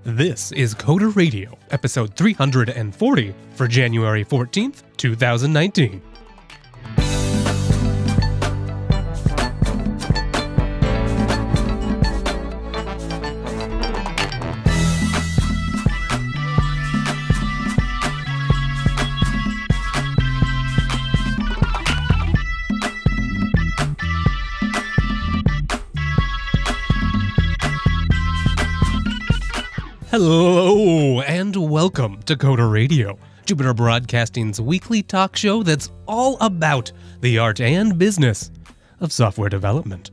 This is Coder Radio, episode 340 for January 14th, 2019. Hello, and welcome to Coder Radio, Jupiter Broadcasting's weekly talk show that's all about the art and business of software development.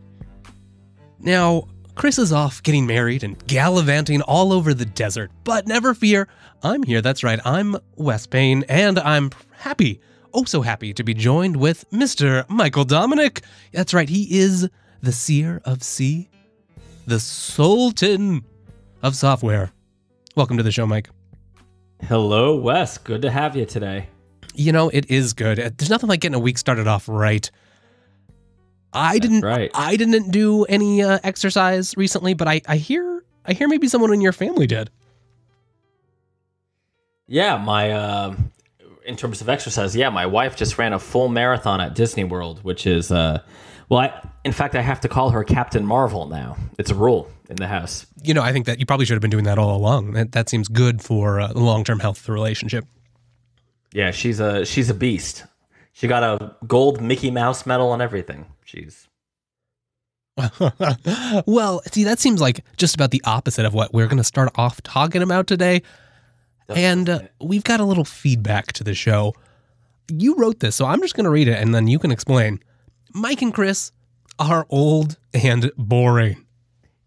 Now, Chris is off getting married and gallivanting all over the desert, but never fear, I'm here, that's right, I'm Wes Payne, and I'm happy, oh so happy to be joined with Mr. Michael Dominic. That's right, he is the seer of C, the Sultan of software. Welcome to the show, Mike. Hello, Wes. Good to have you today. You know, it is good. There's nothing like getting a week started off right. I didn't do any exercise recently, but I hear maybe someone in your family did. Yeah, in terms of exercise, my wife just ran a full marathon at Disney World, which is in fact, I have to call her Captain Marvel now. It's a rule in the house. You know, I think that you probably should have been doing that all along. That seems good for the long-term health of the relationship. Yeah, she's a beast. She got a gold Mickey Mouse medal and everything. Well, see, that seems like just about the opposite of what we're going to start off talking about today. And we've got a little feedback to the show. You wrote this, so I'm just going to read it, and then you can explain. Mike and Chris are old and boring.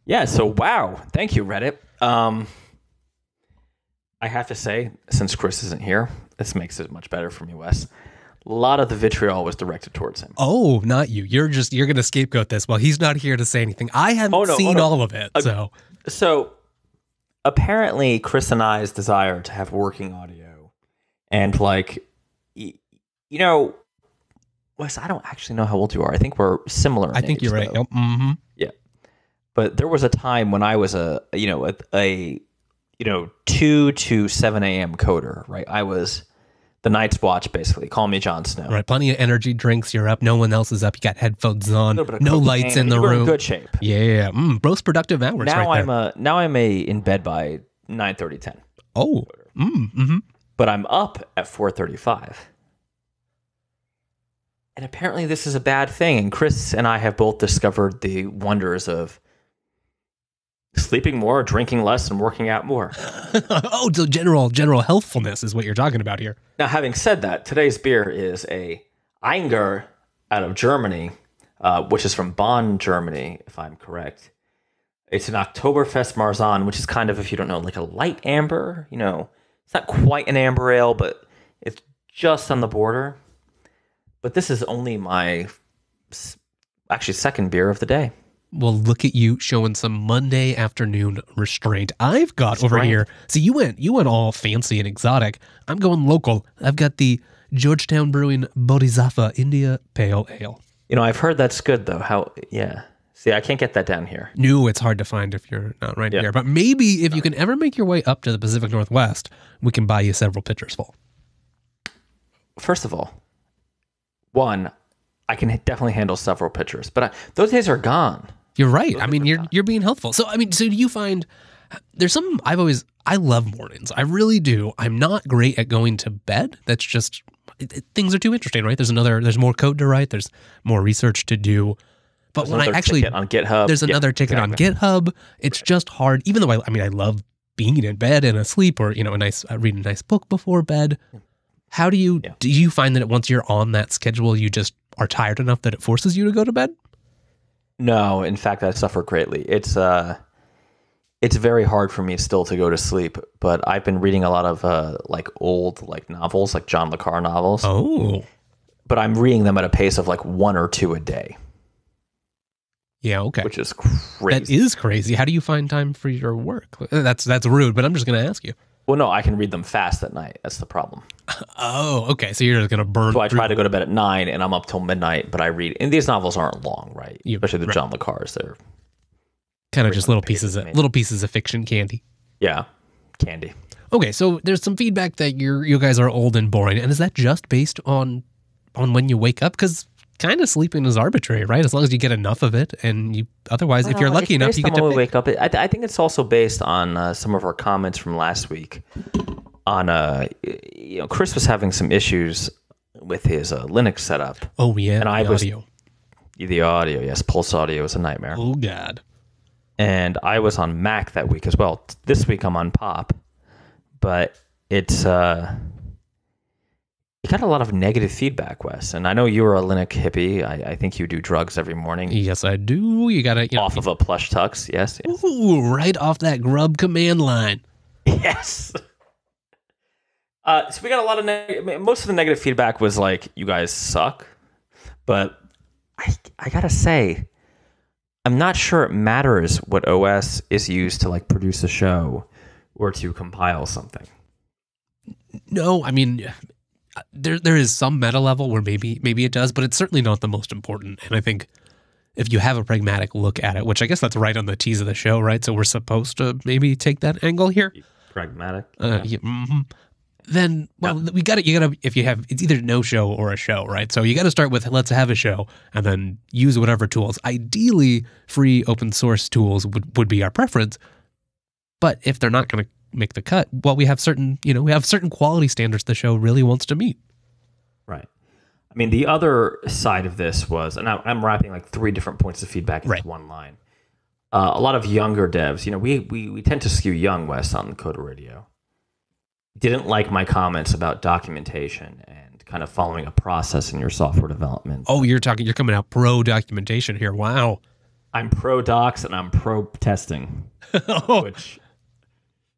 Yeah, so wow. Thank you, Reddit. I have to say, since Chris isn't here, this makes it much better for me, Wes. A lot of the vitriol was directed towards him. Oh, not you. You're going to scapegoat this. Well, he's not here to say anything. I haven't seen all of it, So, apparently, Chris and I's desire to have working audio and, Wes, I don't actually know how old you are. I think we're similar. I think you're right. Yep. Mm-hmm. Yeah. But there was a time when I was a 2 to 7 a.m. coder, right? I was the Night's Watch, basically. Call me Jon Snow. Right. Plenty of energy drinks. You're up. No one else is up. You got headphones on. No lights in the room. We're in good shape. Yeah. Most productive hours. Now right I'm in bed by 9:30, 10. Oh. Mm-hmm. But I'm up at 4:35. And apparently this is a bad thing. And Chris and I have both discovered the wonders of sleeping more, drinking less, and working out more. Oh, so general healthfulness is what you're talking about here. Now, having said that, today's beer is a Einger out of Germany, which is from Bonn, Germany, if I'm correct. It's an Oktoberfest Marzen, which is kind of, if you don't know, like a light amber. You know, it's not quite an amber ale, but it's just on the border. But this is only my second beer of the day. Well, look at you showing some Monday afternoon restraint. I've got over here. See, you went all fancy and exotic. I'm going local. I've got the Georgetown Brewing Bodhisattva India Pale Ale. You know, I've heard that's good though. See, I can't get that down here. No, it's hard to find if you're not right here. But maybe if you can ever make your way up to the Pacific Northwest, we can buy you several pitchers full. First of all, one, I can definitely handle several pitchers, but those days are gone. You're right. You're being helpful. So do you find there's some I love mornings. I really do. I'm not great at going to bed. That's just things are too interesting, right? There's more code to write. There's more research to do. But when I actually on GitHub, there's another ticket on GitHub. It's just hard. Even though I love being in bed and asleep, or reading a nice book before bed. How do you find that once you're on that schedule, you just are tired enough that it forces you to go to bed? No, in fact, I suffer greatly. It's very hard for me still to go to sleep, but I've been reading a lot of old novels, like John le Carre novels. Oh. But I'm reading them at a pace of 1 or 2 a day. Yeah, okay. Which is crazy. That is crazy. How do you find time for your work? That's rude, but I'm just going to ask you. Well, no, I can read them fast at night. That's the problem. Oh, okay. So you're just going to burn. So I try to go to bed at 9 and I'm up till midnight, but I read. And these novels aren't long, right? Especially the John le Carre's. They're kind of just little pieces of fiction candy. Yeah, candy. Okay, so there's some feedback that you guys are old and boring, and is that just based on when you wake up? Because kind of sleeping is arbitrary, right? As long as you get enough of it, and you otherwise, if you're lucky enough, you get to wake up. I think it's also based on some of our comments from last week. On Chris was having some issues with his Linux setup. Oh yeah, and audio. The audio, yes, Pulse Audio is a nightmare. Oh god. And I was on Mac that week as well. This week I'm on Pop. But it's you got a lot of negative feedback, Wes. And I know you were a Linux hippie. I think you do drugs every morning. Yes, I do. You got to off of a plush tux. Yes. Ooh, right off that grub command line. Yes. So we got a lot of most of the negative feedback was like, you guys suck. But I gotta say, I'm not sure it matters what OS is used to like produce a show or to compile something. No, I mean, there is some meta level where maybe it does, but it's certainly not the most important. And I think if you have a pragmatic look at it, which I guess that's right on the tease of the show, right? So we're supposed to maybe take that angle here. Pragmatic. Yeah. Then, well, you got to, if you have, it's either no show or a show, right? So you got to start with, let's have a show and then use whatever tools. Ideally, free open source tools would be our preference. But if they're not going to make the cut, well, we have certain quality standards the show really wants to meet. Right. I mean, the other side of this was, and I'm wrapping like 3 different points of feedback into one line. A lot of younger devs, we tend to skew young, Wes, on Coder Radio. Didn't like my comments about documentation and kind of following a process in your software development. Oh, you're coming out pro documentation here. Wow. I'm pro docs and I'm pro testing, which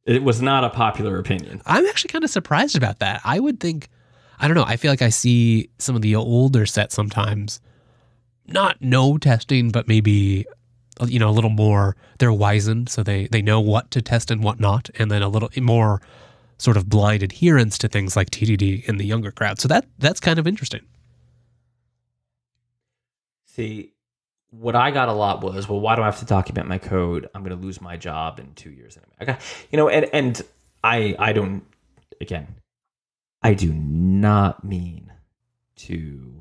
it was not a popular opinion. I'm actually kind of surprised about that. I would think, I don't know, I feel like I see some of the older sets sometimes, not no testing, but maybe, a little more, they're wizened, so they know what to test and what not, and then a little more sort of blind adherence to things like TDD in the younger crowd. So that's kind of interesting. See, what I got a lot was, well, why do I have to document my code? I'm going to lose my job in 2 years anyway. And I don't, again, I do not mean to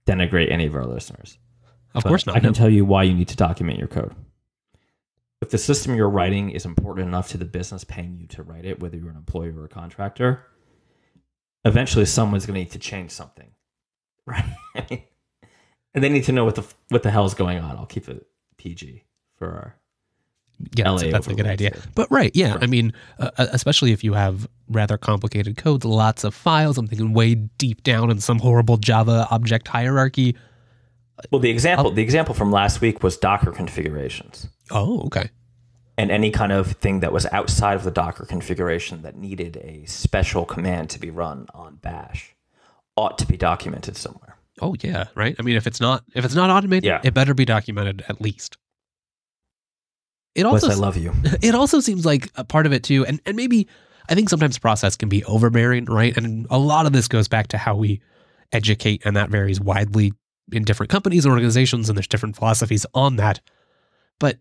denigrate any of our listeners. Of course not. I can tell you why you need to document your code. If the system you're writing is important enough to the business paying you to write it, whether you're an employee or a contractor, eventually someone's going to need to change something, right? And they need to know what the hell is going on. I'll keep it PG for our LA. That's a good idea. But right. I mean, especially if you have rather complicated codes, lots of files. I'm thinking way deep down in some horrible Java object hierarchy. Well, the example from last week was Docker configurations. Oh, okay. And any kind of thing that was outside of the Docker configuration that needed a special command to be run on Bash ought to be documented somewhere. Oh yeah, right. I mean, if it's not automated, it better be documented at least. It also, Wes, I love you. It also seems like a part of it too, and maybe I think sometimes process can be overbearing, right? And a lot of this goes back to how we educate, and that varies widely in different companies and organizations, and there's different philosophies on that. But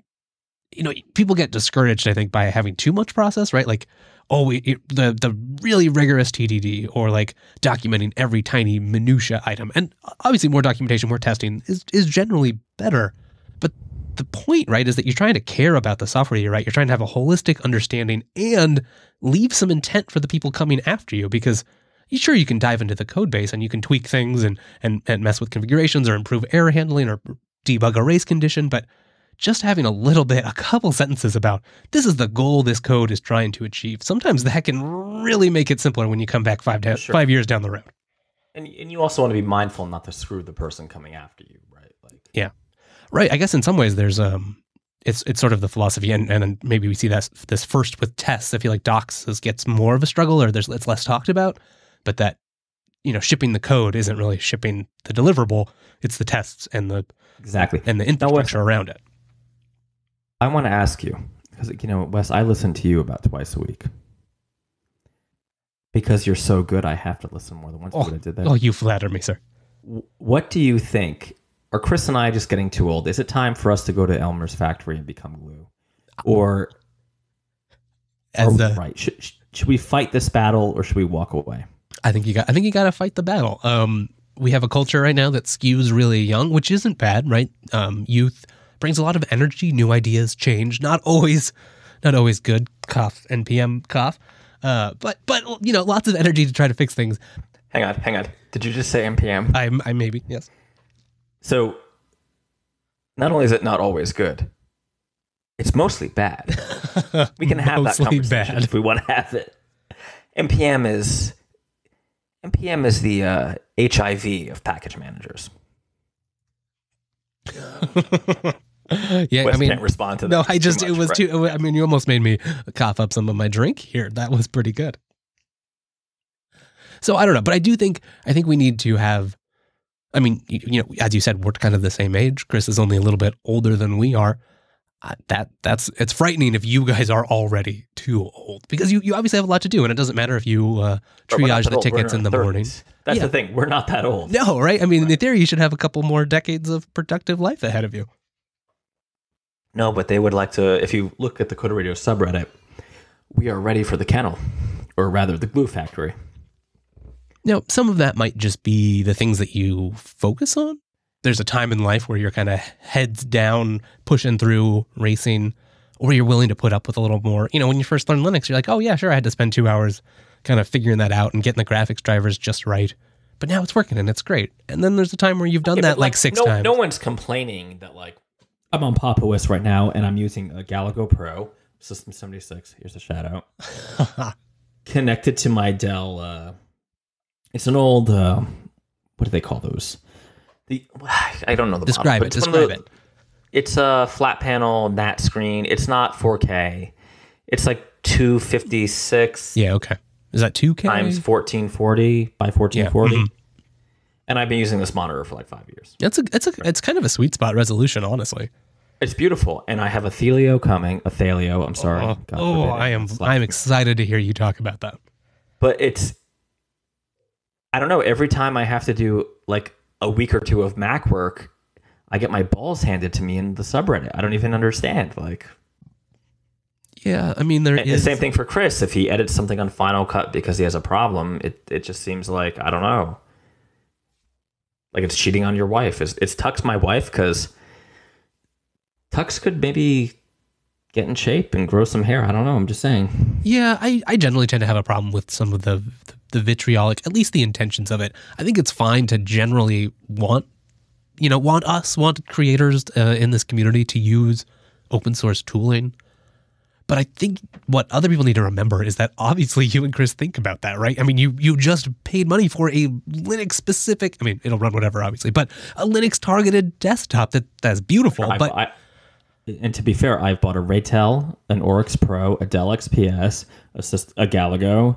people get discouraged, I think, by having too much process, right? Like, the really rigorous TDD, or like documenting every tiny minutia item. And obviously more documentation, more testing is generally better. But the point, right, is that you're trying to care about the software you write. You're trying to have a holistic understanding and leave some intent for the people coming after you, because sure, you can dive into the code base and you can tweak things and mess with configurations or improve error handling or debug a race condition, but just having a couple sentences about this is the goal this code is trying to achieve, sometimes that can really make it simpler when you come back 5 years down the road. And you also want to be mindful not to screw the person coming after you, right? Yeah. Right. I guess in some ways there's it's sort of the philosophy, and maybe we see this first with tests. I feel like docs gets more of a struggle, or it's less talked about. But that, shipping the code isn't really shipping the deliverable. It's the tests and the infrastructure around it. I want to ask you, because, Wes, I listen to you about twice a week. Because you're so good, I have to listen more than once. I did that. Oh, you flatter me, sir. What do you think? Are Chris and I just getting too old? Is it time for us to go to Elmer's factory and become glue? Or as the right. Should we fight this battle or should we walk away? I think you got to fight the battle. We have a culture right now that skews really young, which isn't bad, right? Youth brings a lot of energy, new ideas, change. Not always good. Cough, NPM cough. But lots of energy to try to fix things. Hang on. Did you just say NPM? I maybe, yes. So not only is it not always good, it's mostly bad. We can have that conversation if we want to have it. NPM is the HIV of package managers. Yeah, Wes can't respond to that. No, it was too. I mean, you almost made me cough up some of my drink here. That was pretty good. So I don't know, but I think we need to have. I mean, as you said, we're kind of the same age. Chris is only a little bit older than we are. It's frightening if you guys are already too old, because you obviously have a lot to do, and it doesn't matter if you triage the tickets in the morning. That's the thing. We're not that old. No, right? I mean, in theory, you should have a couple more decades of productive life ahead of you. No, but they would like to. If you look at the Coder Radio subreddit, we are ready for the kennel, or rather, the glue factory. Now, some of that might just be the things that you focus on. There's a time in life where you're kind of heads down, pushing through, racing, or you're willing to put up with a little more. When you first learn Linux, you're like, oh yeah, sure, I had to spend 2 hours kind of figuring that out and getting the graphics drivers just right. But now it's working and it's great. And then there's a time where you've done that like six times. No one's complaining that I'm on Papa OS right now and I'm using a Galago Pro System 76. Here's a shout out. Connected to my Dell. It's an old, what do they call those? I don't know the Describe it. It's a flat panel NAT screen. It's not 4K. It's like 256. Yeah, okay. Is that 2K? Times 1440 by 1440. Yeah. Mm-hmm. And I've been using this monitor for like 5 years. It's kind of a sweet spot resolution, honestly. It's beautiful. And I have a Thelio coming. I'm sorry. I'm excited to hear you talk about that. But I don't know, every time I have to do like a week or two of Mac work, I get my balls handed to me in the subreddit. I don't even understand. Yeah, I mean, the same thing for Chris. If he edits something on Final Cut because he has a problem, it just seems like, I don't know, like it's cheating on your wife. It's Tux my wife? Because Tux could maybe get in shape and grow some hair. I don't know. I'm just saying. Yeah, I generally tend to have a problem with some of the vitriolic, at least the intentions of it. I think it's fine to generally want creators in this community to use open source tooling. But I think what other people need to remember is that obviously you and Chris think about that, right? I mean, you just paid money for a Linux specific, I mean, it'll run whatever, obviously, but a Linux targeted desktop that's beautiful. And to be fair, I've bought a Raytel, an Oryx Pro, a Dell XPS, a Galago,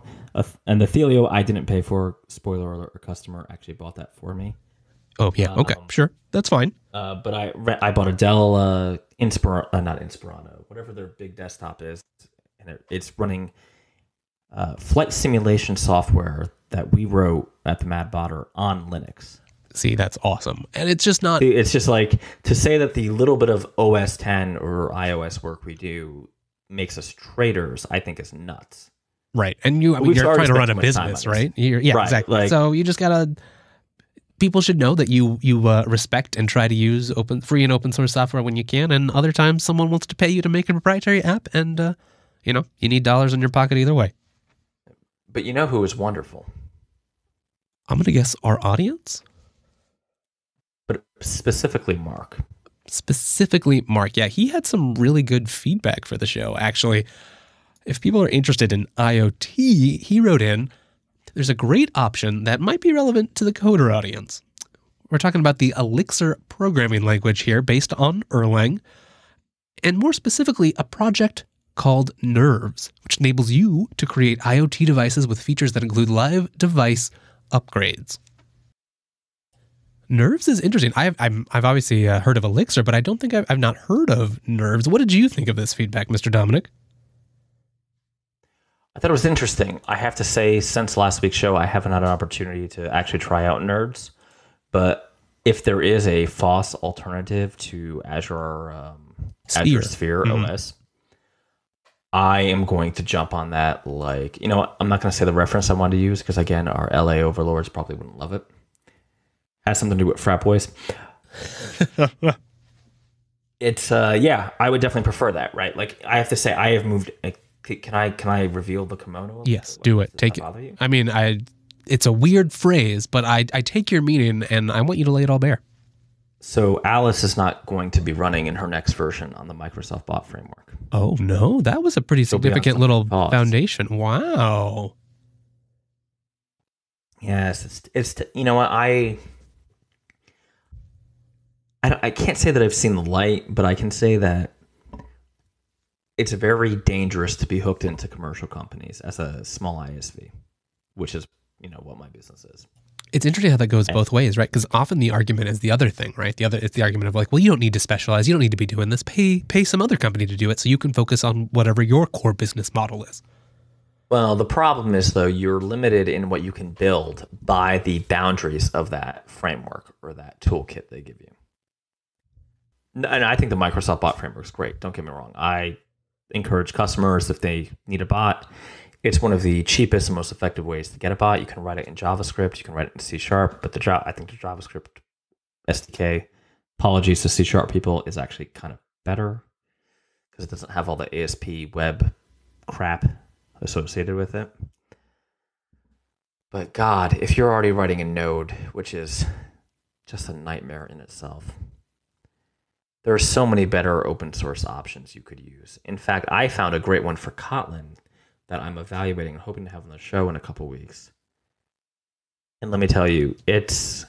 and the Thelio I didn't pay for. Spoiler alert, a customer actually bought that for me. Oh, yeah. Okay. Sure. That's fine. But I bought a Dell not Inspirano, whatever their big desktop is. And it's running flight simulation software that we wrote at the Mad Botter on Linux. See, that's awesome. And it's just not... It's just like, to say that the little bit of OS 10 or iOS work we do makes us traders, I think is nuts. Right. And you're trying to run a business, right? Right. Exactly. So you just got to... People should know that you respect and try to use free and open source software when you can, and other times someone wants to pay you to make a proprietary app, and you need dollars in your pocket either way. But you know who is wonderful? I'm going to guess our audience? But specifically Mark. Yeah, he had some really good feedback for the show, actually. If people are interested in IoT, he wrote in, there's a great option that might be relevant to the coder audience. We're talking about the Elixir programming language here based on Erlang, and more specifically, a project called Nerves, which enables you to create IoT devices with features that include live device upgrades. Nerves is interesting. I've obviously heard of Elixir, but I don't think I've not heard of Nerves. What did you think of this feedback, Mr. Dominic? I thought it was interesting. I have to say, since last week's show, I haven't had an opportunity to actually try out Nerves. But if there is a FOSS alternative to Azure Sphere OS, I am going to jump on that. Like, you know what? I'm not going to say the reference I wanted to use because, again, our LA overlords probably wouldn't love it. Has something to do with frat boys. It's yeah, I would definitely prefer that, right? Like, I have to say, I have moved. Like, can I reveal the kimono? Yes, do it. Take it. I mean, it's a weird phrase, but I take your meaning and I want you to lay it all bare. So Alice is not going to be running in her next version on the Microsoft Bot Framework. Oh no, that was a pretty significant little foundation. Wow. Yes, it's you know what, I can't say that I've seen the light, but I can say that it's very dangerous to be hooked into commercial companies as a small ISV, which is, you know, what my business is. It's interesting how that goes both ways, right? Because often the argument is the other thing, right? It's the argument of like, well, you don't need to specialize. You don't need to be doing this. Pay some other company to do it so you can focus on whatever your core business model is. Well, the problem is, though, you're limited in what you can build by the boundaries of that framework or that toolkit they give you. And I think the Microsoft Bot Framework is great. Don't get me wrong. I encourage customers, if they need a bot, it's one of the cheapest and most effective ways to get a bot. You can write it in JavaScript. You can write it in C#. But I think the JavaScript SDK, apologies to C# people, is actually kind of better because it doesn't have all the ASP web crap associated with it. But God, if you're already writing in Node, which is just a nightmare in itself, there are so many better open source options you could use. In fact, I found a great one for Kotlin that I'm evaluating and hoping to have on the show in a couple weeks. And let me tell you, it's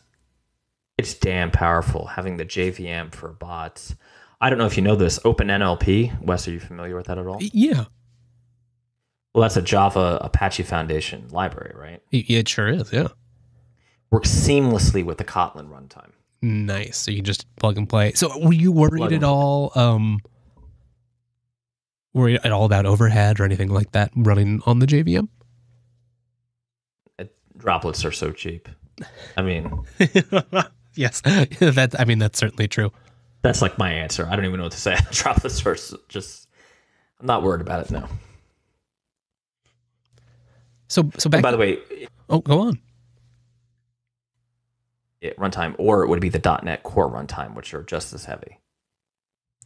damn powerful having the JVM for bots. I don't know if you know this, OpenNLP. Wes, are you familiar with that at all? Yeah. Well, that's a Java Apache Foundation library, right? It sure is, yeah. Works seamlessly with the Kotlin runtime. Nice. So you just plug and play. So were you worried at all? Worried at all about overhead or anything like that running on the JVM? Droplets are so cheap. I mean, yes, that's certainly true. That's like my answer. I don't even know what to say. Droplets are just, I'm not worried about it. No. So back. And by the way, oh, go on. Runtime, or it would be the .NET Core runtime, which are just as heavy.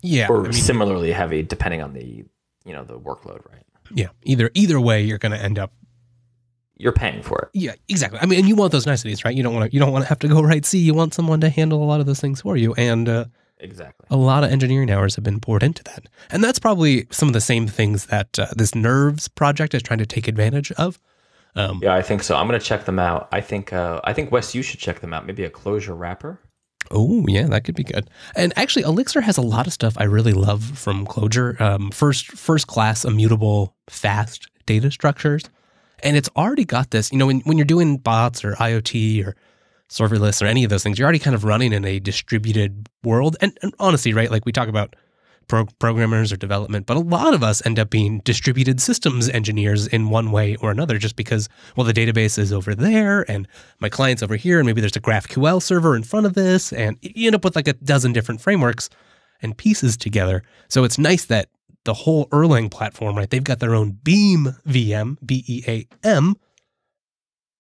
Yeah, or similarly heavy, depending on the the workload, right? Yeah, either way, you're going to end up. You're paying for it. Yeah, exactly. I mean, and you want those niceties, right? You don't want to have to go write C. You want someone to handle a lot of those things for you, and exactly, a lot of engineering hours have been poured into that, and that's probably some of the same things that this Nerves project is trying to take advantage of. Yeah, I think so. I'm going to check them out. I think Wes, you should check them out. Maybe a Clojure wrapper. Oh, yeah, that could be good. And actually, Elixir has a lot of stuff I really love from Clojure. First class, immutable, fast data structures. And it's already got this, when you're doing bots or IoT or serverless or any of those things, you're already kind of running in a distributed world. And honestly, right, like we talk about programmers or development, but a lot of us end up being distributed systems engineers in one way or another, just because, well, the database is over there and my client's over here, and maybe there's a GraphQL server in front of this, and you end up with like a dozen different frameworks and pieces together. So it's nice that the whole Erlang platform, right, they've got their own Beam VM, BEAM,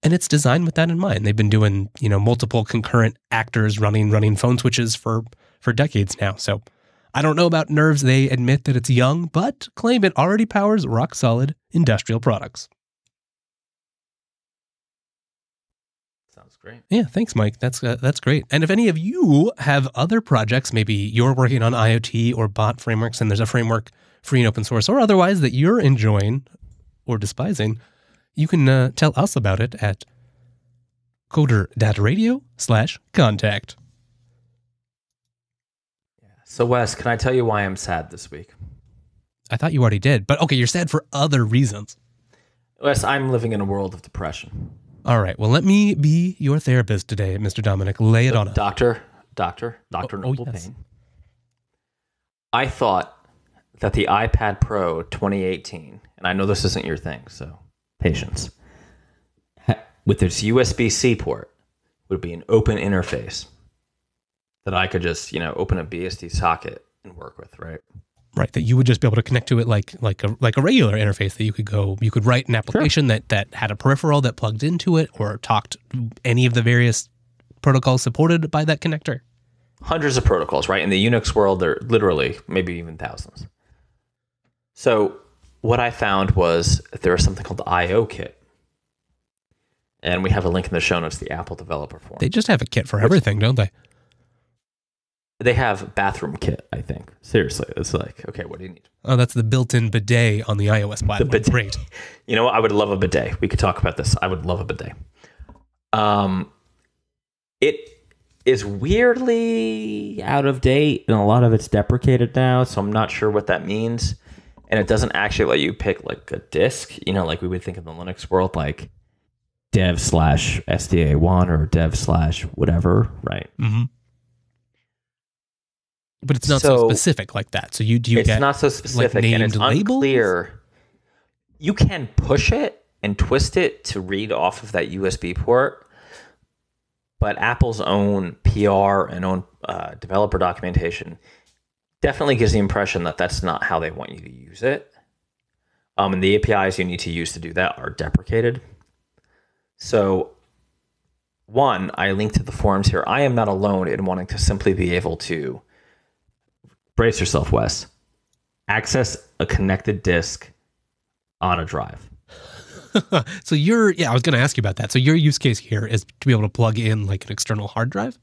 and it's designed with that in mind. They've been doing, multiple concurrent actors running phone switches for decades now. So I don't know about Nerves. They admit that it's young, but claim it already powers rock-solid industrial products. Sounds great. Yeah, thanks, Mike. That's great. And if any of you have other projects, maybe you're working on IoT or bot frameworks, and there's a framework free and open source or otherwise that you're enjoying or despising, you can tell us about it at coder.radio/contact. So, Wes, can I tell you why I'm sad this week? I thought you already did, but okay, you're sad for other reasons. Wes, I'm living in a world of depression. All right, well, let me be your therapist today, Mr. Dominic. Lay it on us. Doctor Noble yes. Payne. I thought that the iPad Pro 2018, and I know this isn't your thing, so patience, with its USB-C port, would be an open interface that I could just, open a BSD socket and work with, right? Right, that you would just be able to connect to it like a regular interface that you could write an application that had a peripheral that plugged into it or talked any of the various protocols supported by that connector. Hundreds of protocols, right? In the Unix world, there are literally maybe even thousands. So what I found was there was something called the I/O kit. And we have a link in the show notes, the Apple Developer Forum. They just have a kit for everything, don't they? They have bathroom kit, I think. Seriously, it's like, okay, what do you need? Oh, that's the built-in bidet on the iOS platform. The bidet. Great. You know what? I would love a bidet. We could talk about this. I would love a bidet. It is weirdly out of date, and a lot of it's deprecated now, so I'm not sure what that means. And it doesn't actually let you pick like a disk, like we would think in the Linux world, like dev/SDA1 or dev/whatever, right? Mm-hmm. But it's not so specific like that. So it's not so specific, like and it's labels? unclear. You can push it and twist it to read off of that USB port, but Apple's own PR and own developer documentation definitely gives the impression that that's not how they want you to use it. And the APIs you need to use to do that are deprecated. So, one, I linked to the forums here. I am not alone in wanting to simply be able to, brace yourself, Wes, access a connected disk on a drive. So I was going to ask you about that. So your use case here is to be able to plug in like an external hard drive?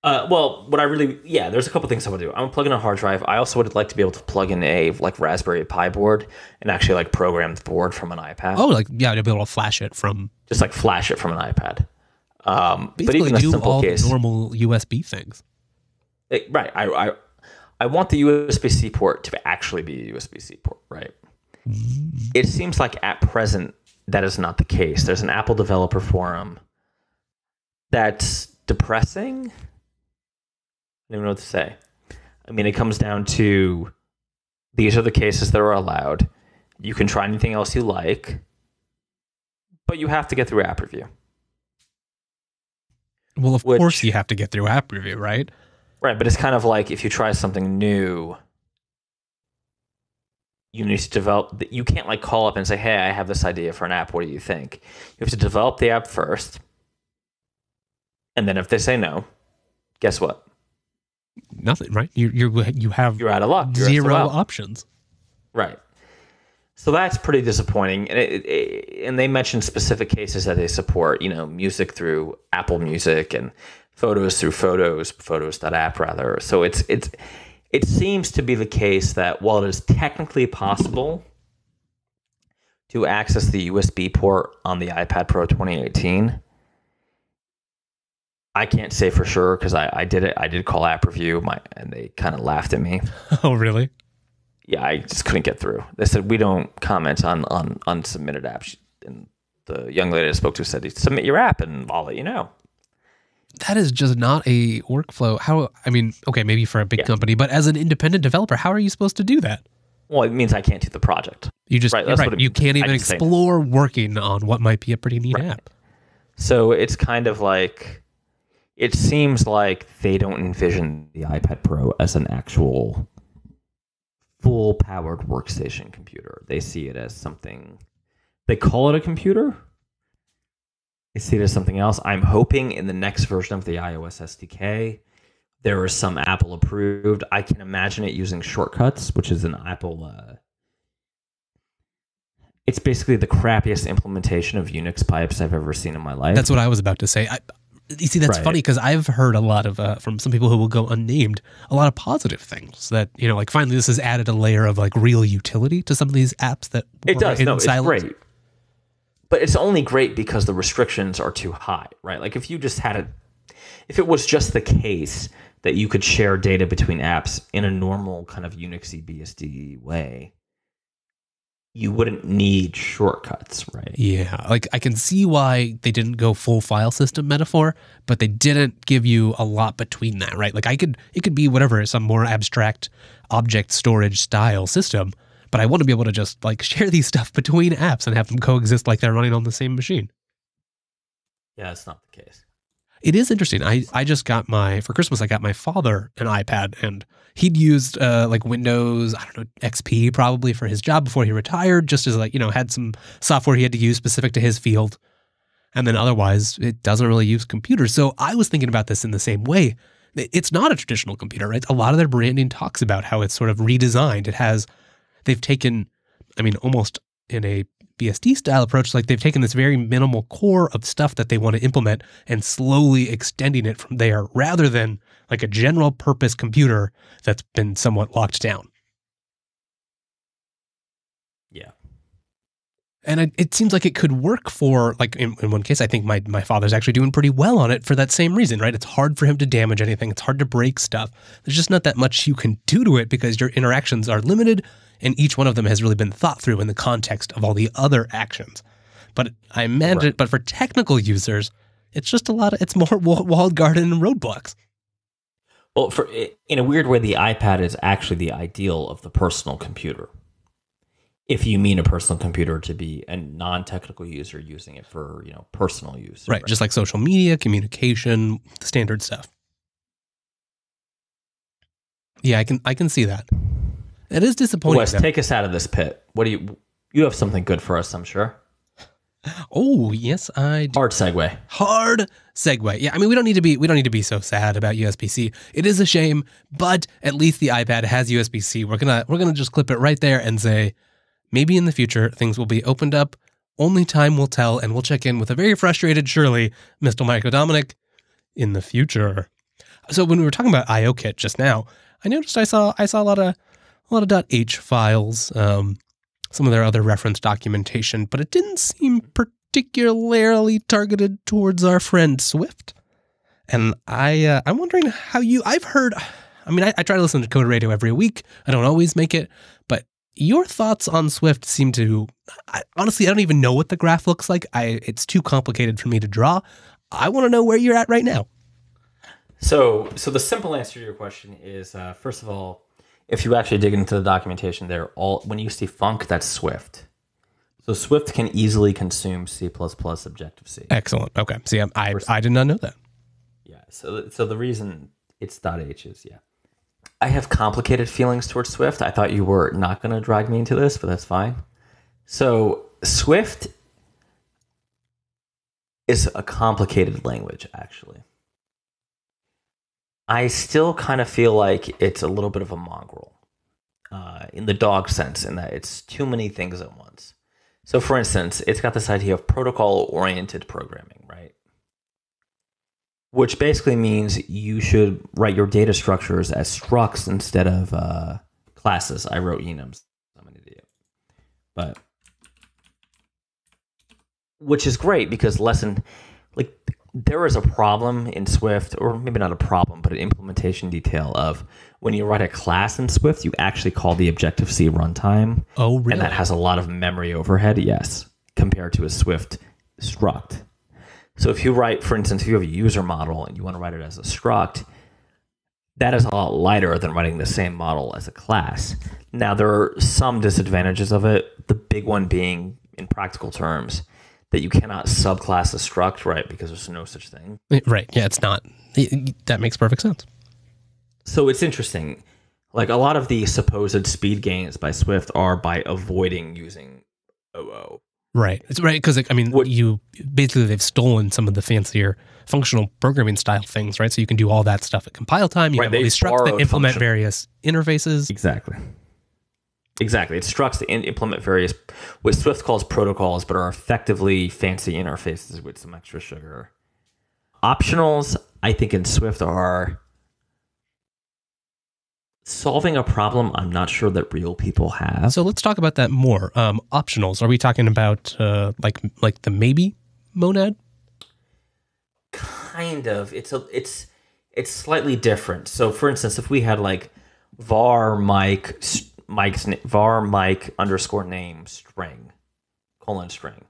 Well, there's a couple things I would do. I'm plugging in a hard drive. I also would like to be able to plug in a like Raspberry Pi board and actually like program the board from an iPad. Oh, to be able to flash it from... Just like flash it from an iPad. But even a simple case, the normal USB things. Right. I want the USB-C port to actually be a USB-C port, right? Mm-hmm. It seems like at present that is not the case. There's an Apple Developer Forum that's depressing. I don't even know what to say. I mean, it comes down to these are the cases that are allowed. You can try anything else you like, but you have to get through app review. Well, of course you have to get through app review, right? Right, but it's kind of like if you try something new, you need to develop. You can't like call up and say, "Hey, I have this idea for an app. What do you think?" You have to develop the app first, and then if they say no, guess what? Nothing, right? You're out of luck. Zero options. Right. So that's pretty disappointing. And they mentioned specific cases that they support. Music through Apple Music and photos through photos.app rather. So it seems to be the case that while it is technically possible to access the USB port on the iPad Pro 2018, I can't say for sure because I did it. I did call app review, and they kind of laughed at me. Oh, really? Yeah, I just couldn't get through. They said we don't comment on unsubmitted apps. And the young lady I spoke to said, "Submit your app, and I'll let you know." That is just not a workflow. Okay, maybe for a big company, but as an independent developer, how are you supposed to do that? Well, it means I can't do the project. You can't even explore working on what might be a pretty neat app. So it's kind of like, it seems like they don't envision the iPad Pro as an actual full-powered workstation computer. They see it as something, they call it a computer. They see it as something else. I'm hoping in the next version of the iOS SDK, there is some Apple approved. I can imagine it using shortcuts, which is an Apple. It's basically the crappiest implementation of Unix pipes I've ever seen in my life. That's what I was about to say. You see, that's funny because I've heard a lot of, from some people who will go unnamed, a lot of positive things that, like finally this has added a layer of like real utility to some of these apps that it does. No, it's silos. Great. But it's only great because the restrictions are too high, right? Like if you just had it, if it was just the case that you could share data between apps in a normal kind of Unixy BSD way, you wouldn't need shortcuts, right? Yeah, like I can see why they didn't go full file system metaphor, but they didn't give you a lot between that, right? Like it could be whatever, some more abstract object storage style system, but I want to be able to just like share these stuff between apps and have them coexist like they're running on the same machine. Yeah, that's not the case. It is interesting. I just got for Christmas, I got my father an iPad, and he'd used like Windows, I don't know, XP probably for his job before he retired, just as like, had some software he had to use specific to his field. And then otherwise, it doesn't really use computers. So I was thinking about this in the same way. It's not a traditional computer, right? A lot of their branding talks about how it's sort of redesigned. They've taken, almost in a BSD style approach, like they've taken this very minimal core of stuff that they want to implement and slowly extending it from there rather than like a general purpose computer that's been somewhat locked down. Yeah. And it seems like it could work for, like in one case, I think my father's actually doing pretty well on it for that same reason, right? It's hard for him to damage anything. It's hard to break stuff. There's just not that much you can do to it because your interactions are limited and each one of them has really been thought through in the context of all the other actions. But I imagine, But for technical users, it's just it's more walled garden and roadblocks. Well, in a weird way, the iPad is actually the ideal of the personal computer. If you mean a personal computer to be a non-technical user using it for, personal use. Right, just like social media, communication, standard stuff. Yeah, I can see that. It is disappointing. Wes, take us out of this pit. What do you have something good for us, I'm sure. Oh, yes, I do. Hard segue. Yeah, we don't need to be so sad about USB-C. It is a shame, but at least the iPad has USB-C. We're gonna just clip it right there and say, maybe in the future, things will be opened up. Only time will tell, and we'll check in with a very frustrated Shirley, Mr. Michael Dominic, in the future. So when we were talking about IOKit just now, I noticed I saw a lot of .h files, some of their other reference documentation, but it didn't seem particularly targeted towards our friend Swift. And I'm wondering how I've heard. I try to listen to Coder Radio every week. I don't always make it, but your thoughts on Swift seem to, honestly, I don't even know what the graph looks like. It's too complicated for me to draw. I want to know where you're at right now. So the simple answer to your question is, first of all, if you actually dig into the documentation, when you see func, that's Swift. So Swift can easily consume C++ Objective-C. Excellent. Okay. See, I did not know that. Yeah. So the reason it's .h is, yeah. I have complicated feelings towards Swift. I thought you were not going to drag me into this, but that's fine. So Swift is a complicated language, actually. I still kind of feel like it's a little bit of a mongrel in the dog sense, in that it's too many things at once. So for instance, it's got this idea of protocol-oriented programming, right? Which basically means you should write your data structures as structs instead of classes. I wrote enums. I'm an idiot. But which is great because there is a problem in Swift, or maybe not a problem, but an implementation detail of when you write a class in Swift, you actually call the Objective-C runtime. Oh, really? And that has a lot of memory overhead, yes, compared to a Swift struct. So if you write, for instance, if you have a user model and you want to write it as a struct, that is a lot lighter than writing the same model as a class. Now, there are some disadvantages of it, the big one being, in practical terms, that you cannot subclass a struct, right? Because there's no such thing. Right. Yeah, it's not. That makes perfect sense. So it's interesting. Like a lot of the supposed speed gains by Swift are by avoiding using OO. Right. It's right because they've stolen some of the fancier functional programming style things, right? So you can do all that stuff at compile time. You have all these structs that implement various interfaces. Exactly. It's structs that implement various, what Swift calls protocols, but are effectively fancy interfaces with some extra sugar. Optionals, I think in Swift are solving a problem I'm not sure that real people have. So let's talk about that more. Optionals, are we talking about like the maybe monad? Kind of. It's slightly different. So for instance, if we had like var Mike's var Mike _ name string :string, and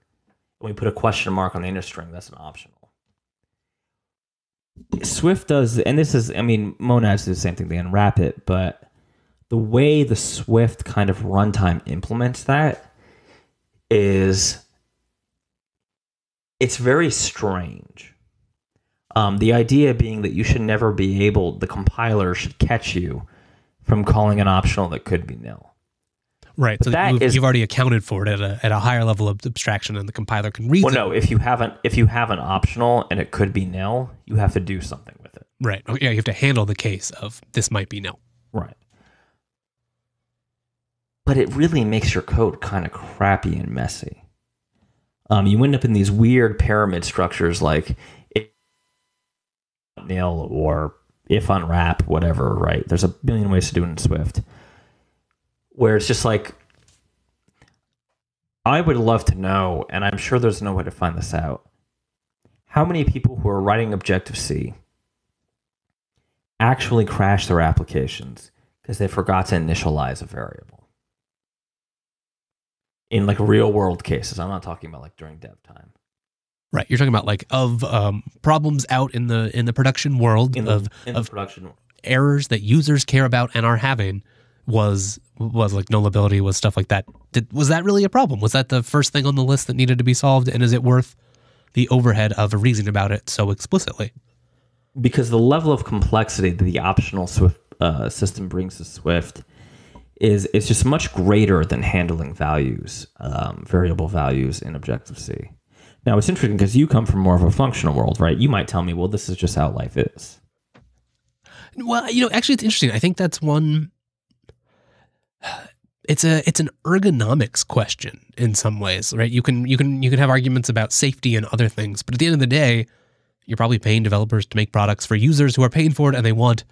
we put a question mark on the inner string, that's an optional. Swift does, and this is, monads do the same thing, they unwrap it, but the way the Swift kind of runtime implements that is, it's very strange. The idea being that you should never be able, the compiler should catch you from calling an optional that could be nil. Right. But So you've already accounted for it at a higher level of abstraction, and the compiler can read it. Well, no, if you have an optional and it could be nil, you have to do something with it. Right. Oh, yeah, you have to handle the case of this might be nil. Right. But it really makes your code kind of crappy and messy. You end up in these weird pyramid structures like if nil or if unwrap, whatever, right? There's a million ways to do it in Swift. Where it's just like, I would love to know, and I'm sure there's no way to find this out, how many people who are writing Objective-C actually crash their applications because they forgot to initialize a variable. In like real world cases. I'm not talking about like during dev time. Right. You're talking about like problems out in the production world of production errors that users care about and are having was like nullability, was stuff like that. Was that really a problem? Was that the first thing on the list that needed to be solved? And is it worth the overhead of reasoning about it so explicitly? Because the level of complexity that the optional Swift system brings to Swift is just much greater than handling values, variable values in Objective-C. Now, it's interesting because you come from more of a functional world, right? You might tell me, well, this is just how life is. Well, actually, it's interesting. I think that's one. It's an ergonomics question in some ways, right? You can have arguments about safety and other things, but at the end of the day, you're probably paying developers to make products for users who are paying for it, and they want.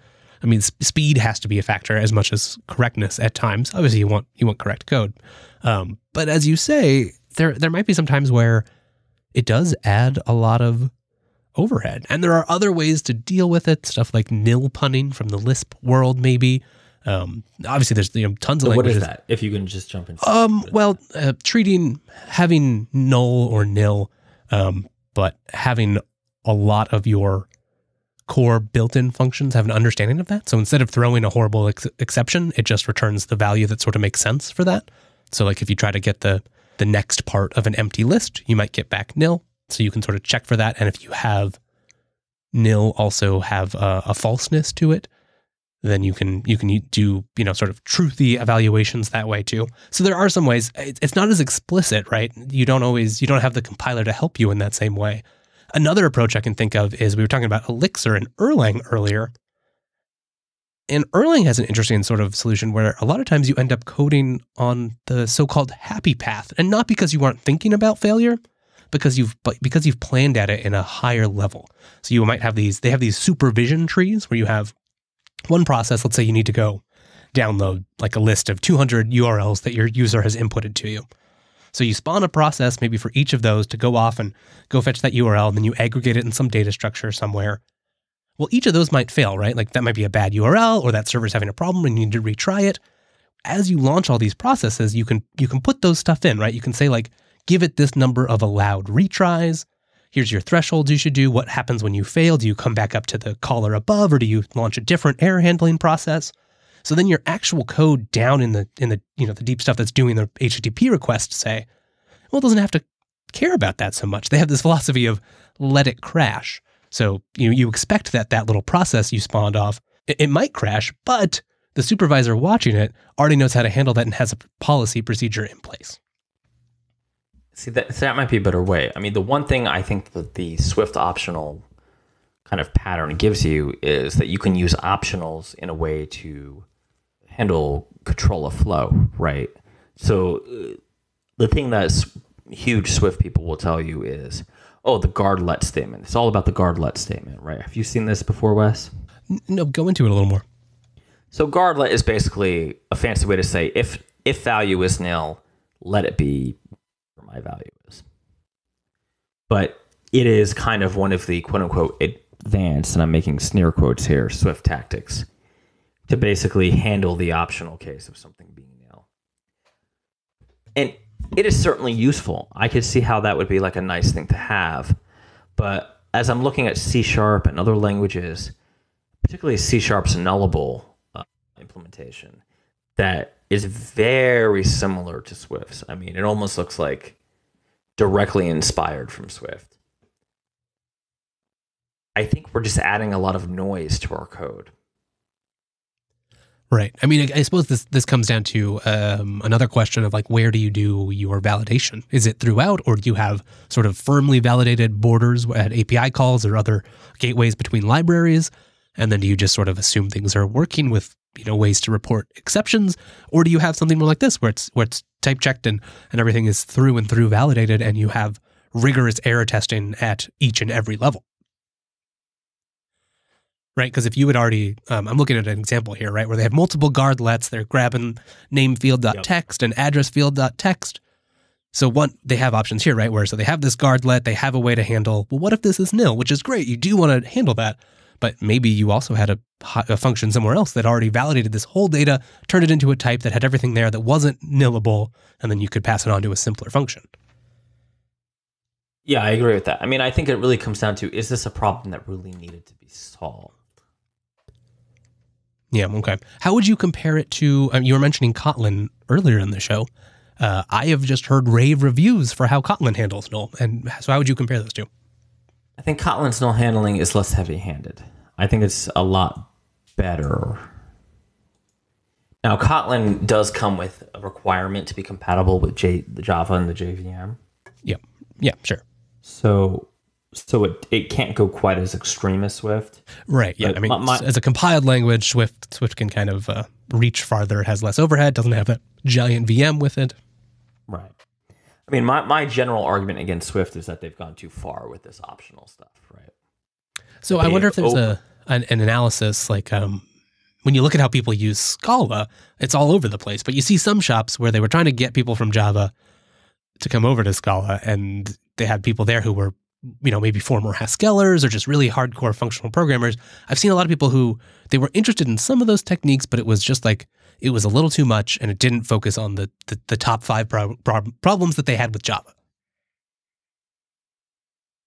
I mean, speed has to be a factor as much as correctness at times. Obviously, you want correct code, but as you say, there might be some times where it does add a lot of overhead, and there are other ways to deal with it. Stuff like nil punning from the Lisp world, maybe. Obviously, there's tons of languages. What is that? If you can just jump in. Having null or nil, but having a lot of your core built-in functions have an understanding of that. So instead of throwing a horrible exception, it just returns the value that sort of makes sense for that. So like if you try to get the next part of an empty list, you might get back nil. So you can sort of check for that. And if you have nil also have a falseness to it, then you can do, sort of truthy evaluations that way too. So there are some ways. It's not as explicit, right? You don't have the compiler to help you in that same way. Another approach I can think of is, we were talking about Elixir and Erlang earlier. And Erlang has an interesting sort of solution where a lot of times you end up coding on the so-called happy path, and not because you aren't thinking about failure, because you've planned at it in a higher level. So you might have they have these supervision trees where you have one process. Let's say you need to go download like a list of 200 URLs that your user has inputted to you. So you spawn a process maybe for each of those to go off and go fetch that URL, and then you aggregate it in some data structure somewhere. Well, each of those might fail, right? Like that might be a bad URL, or that server's having a problem and you need to retry it. As you launch all these processes, you can put those stuff in, right? You can say like, give it this number of allowed retries. Here's your thresholds you should do. What happens when you fail? Do you come back up to the caller above, or do you launch a different error handling process? So then your actual code down in the the deep stuff that's doing the HTTP request say, well, it doesn't have to care about that so much. They have this philosophy of let it crash. So you expect that little process you spawned off, it might crash, but the supervisor watching it already knows how to handle that and has a policy procedure in place. See, that might be a better way. I mean, the one thing I think that the Swift optional kind of pattern gives you is that you can use optionals in a way to handle control of flow, right? So the thing that huge Swift people will tell you is, oh, the guard let statement. It's all about the guard let statement, right? Have you seen this before, Wes? No, go into it a little more. So guard let is basically a fancy way to say if value is nil, let it be where my value is. But it is kind of one of the quote unquote advanced, and I'm making sneer quotes here, Swift tactics to basically handle the optional case of something being nil. And it is certainly useful. I could see how that would be like a nice thing to have. But as I'm looking at C# and other languages, particularly C# nullable implementation, that is very similar to Swift's. I mean, it almost looks like directly inspired from Swift. I think we're just adding a lot of noise to our code. Right. I mean, I suppose this comes down to another question of like, where do you do your validation? Is it throughout, or do you have sort of firmly validated borders at API calls or other gateways between libraries? And then do you just sort of assume things are working with, ways to report exceptions? Or do you have something more like this where it's type checked and everything is through and through validated, and you have rigorous error testing at each and every level? Right, because if you had already, I'm looking at an example here, right, where they have multiple guardlets, they're grabbing name field.text and address field.text. So they have options here, right, where so they have this guardlet, they have a way to handle, well, what if this is nil, which is great, you do want to handle that, but maybe you also had a function somewhere else that already validated this whole data, turned it into a type that had everything there that wasn't nillable, and then you could pass it on to a simpler function. Yeah, I agree with that. I mean, I think it really comes down to, is this a problem that really needed to be solved? Yeah, okay. How would you compare it to, you were mentioning Kotlin earlier in the show. I have just heard rave reviews for how Kotlin handles null. And so how would you compare those two? I think Kotlin's null handling is less heavy-handed. I think it's a lot better. Now, Kotlin does come with a requirement to be compatible with the Java and the JVM. Yep. Yeah, sure. So it can't go quite as extreme as Swift. Right, yeah. But I mean, as a compiled language, Swift can kind of reach farther. It has less overhead, doesn't have that giant VM with it. Right. I mean, my general argument against Swift is that they've gone too far with this optional stuff, right? So I wonder if there's an analysis, like when you look at how people use Scala, it's all over the place. But you see some shops where they were trying to get people from Java to come over to Scala, and they had people there who were, maybe former Haskellers or just really hardcore functional programmers. I've seen a lot of people who they were interested in some of those techniques, but it was just like, it was a little too much, and it didn't focus on the top 5 problems that they had with Java.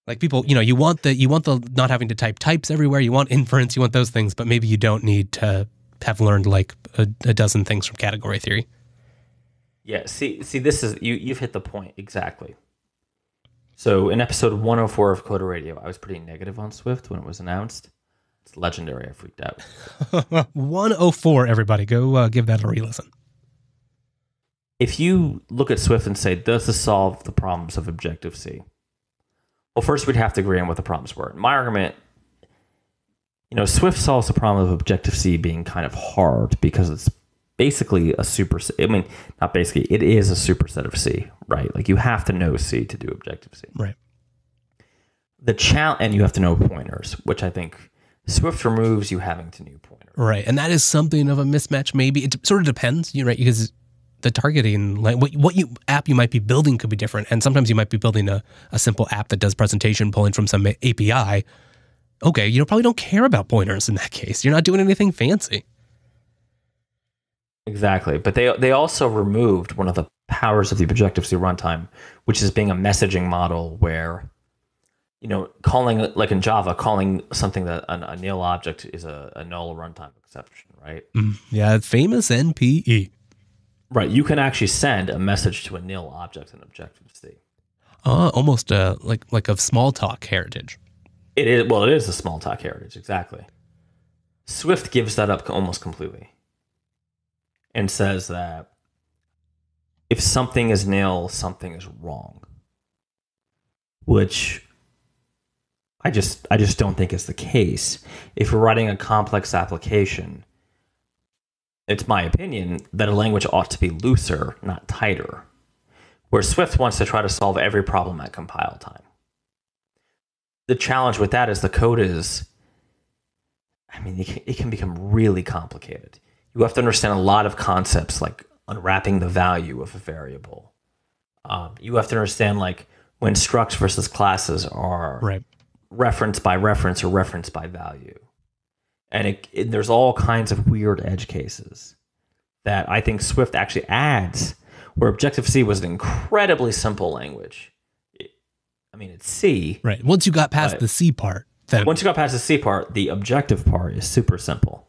Like people, you want the not having to type types everywhere. You want inference, you want those things, but maybe you don't need to have learned like a dozen things from category theory. Yeah, see, this is you've hit the point exactly. So in episode 104 of Coder Radio, I was pretty negative on Swift when it was announced. It's legendary. I freaked out. 104, everybody. Go give that a re-listen. If you look at Swift and say, does this solve the problems of Objective-C? Well, first we'd have to agree on what the problems were. My argument, Swift solves the problem of Objective-C being kind of hard because it's basically not basically, it is a superset of C, right? Like you have to know C to do Objective-C. Right. And you have to know pointers, which I think Swift removes you having to know pointers. Right. And that is something of a mismatch, maybe. It sort of depends, right? Because the targeting, like app you might be building could be different. And sometimes you might be building a simple app that does presentation pulling from some API. Okay, you probably don't care about pointers in that case. You're not doing anything fancy. Exactly. But they also removed one of the powers of the Objective-C runtime, which is being a messaging model where, calling, like in Java, calling something that a nil object is a null runtime exception, right? Yeah, famous NPE. Right. You can actually send a message to a nil object in Objective-C. Almost like of small talk heritage. It is a small talk heritage, exactly. Swift gives that up almost completely and says that if something is nil, something is wrong, which I just don't think is the case. If you're writing a complex application, it's my opinion that a language ought to be looser, not tighter, where Swift wants to try to solve every problem at compile time. The challenge with that is the code is, it can become really complicated. You have to understand a lot of concepts like unwrapping the value of a variable. You have to understand like when structs versus classes are right. Reference by reference or reference by value. And there's all kinds of weird edge cases that I think Swift actually adds, where Objective-C was an incredibly simple language. It's C. Right. Once you got past the C part. Once you got past the C part, the objective part is super simple.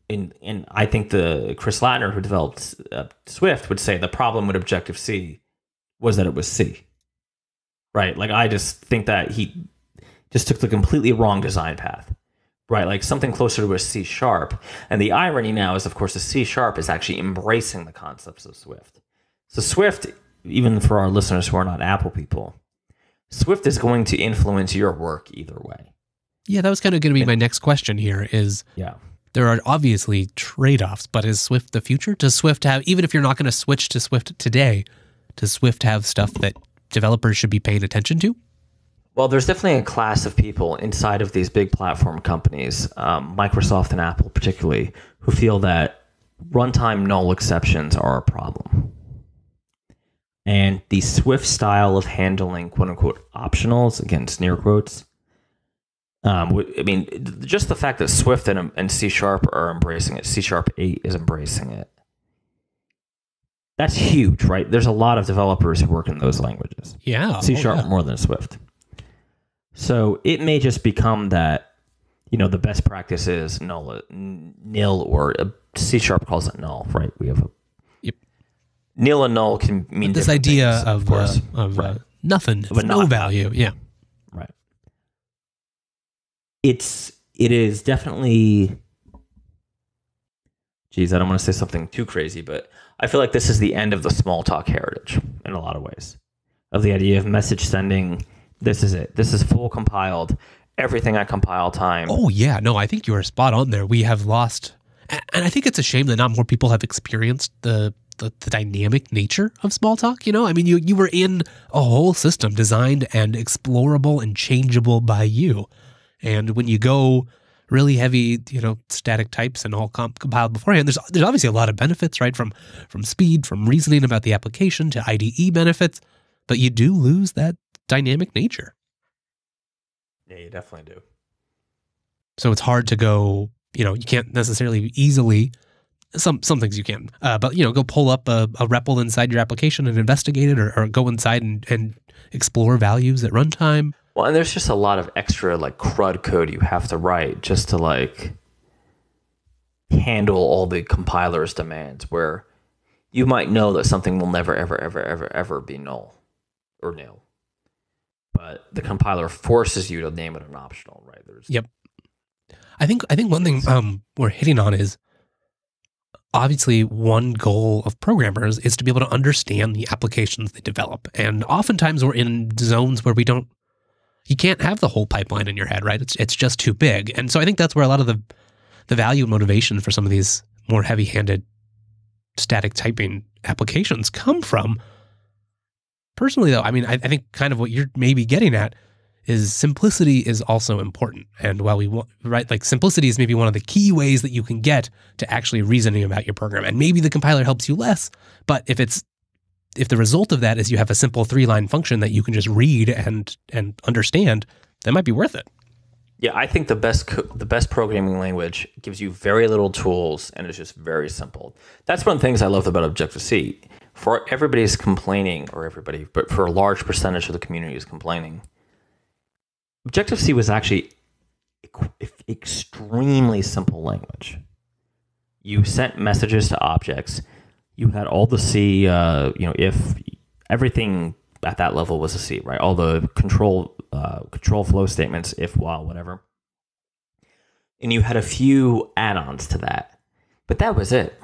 And I think Chris Latner, who developed Swift, would say the problem with Objective-C was that it was C. Right? Like, I just think that just took the completely wrong design path, right? Like something closer to a C sharp. And the irony now is, of course, the C sharp is actually embracing the concepts of Swift. So Swift, even for our listeners who are not Apple people, Swift is going to influence your work either way. Yeah, that was kind of going to be my next question here is, there are obviously trade-offs, but is Swift the future? Does Swift have, even if you're not going to switch to Swift today, does Swift have stuff that developers should be paying attention to? Well, there's definitely a class of people inside of these big platform companies, Microsoft and Apple particularly, who feel that runtime null exceptions are a problem. And the Swift style of handling quote-unquote optionals, again, near quotes, I mean, just the fact that Swift and C Sharp are embracing it, C Sharp 8 is embracing it, that's huge, right? There's a lot of developers who work in those languages. Yeah. C Sharp more than Swift. So it may just become that, the best practice is nil, or C Sharp calls it null, right? We have nil and null can mean this idea things, of right. Nothing, of no value. Yeah. Right. It is definitely, geez, I don't want to say something too crazy, but I feel like this is the end of the small talk heritage in a lot of ways, of the idea of message sending. This is it. This is full compiled. Everything at compile time. Oh, yeah. No, I think you are spot on there. We have lost, and I think it's a shame that not more people have experienced the dynamic nature of small talk. I mean, you were in a whole system designed and explorable and changeable by you. And when you go really heavy, static types and all compiled beforehand, there's obviously a lot of benefits, right? From speed, from reasoning about the application to IDE benefits, but you do lose that dynamic nature. Yeah, you definitely do. So it's hard to go, you can't necessarily easily, some things you can, but go pull up a REPL inside your application and investigate it, or go inside and explore values at runtime. Well, and there's just a lot of extra CRUD code you have to write just to handle all the compiler's demands, where you might know that something will never, ever, ever, ever, ever be null or nil. But the compiler forces you to name it an optional, right? Yep. I think one thing we're hitting on is, obviously one goal of programmers is to be able to understand the applications they develop. And oftentimes we're in zones where you can't have the whole pipeline in your head, right? It's just too big. And so I think that's where a lot of the value and motivation for some of these more heavy-handed static typing applications come from. Personally, though, I mean, I think kind of what you're maybe getting at is simplicity is also important. And while simplicity is maybe one of the key ways that you can get to actually reasoning about your program. And maybe the compiler helps you less, but if the result of that is you have a simple 3-line function that you can just read and understand, that might be worth it. Yeah, I think the best programming language gives you very little tools and is just very simple. That's one of the things I love about Objective-C. For everybody's complaining, but for a large percentage of the community is complaining, Objective-C was actually extremely simple language. You sent messages to objects. You had all the C, if everything at that level was a C, right? All the control flow statements, if, while, whatever. And you had a few add-ons to that, but that was it.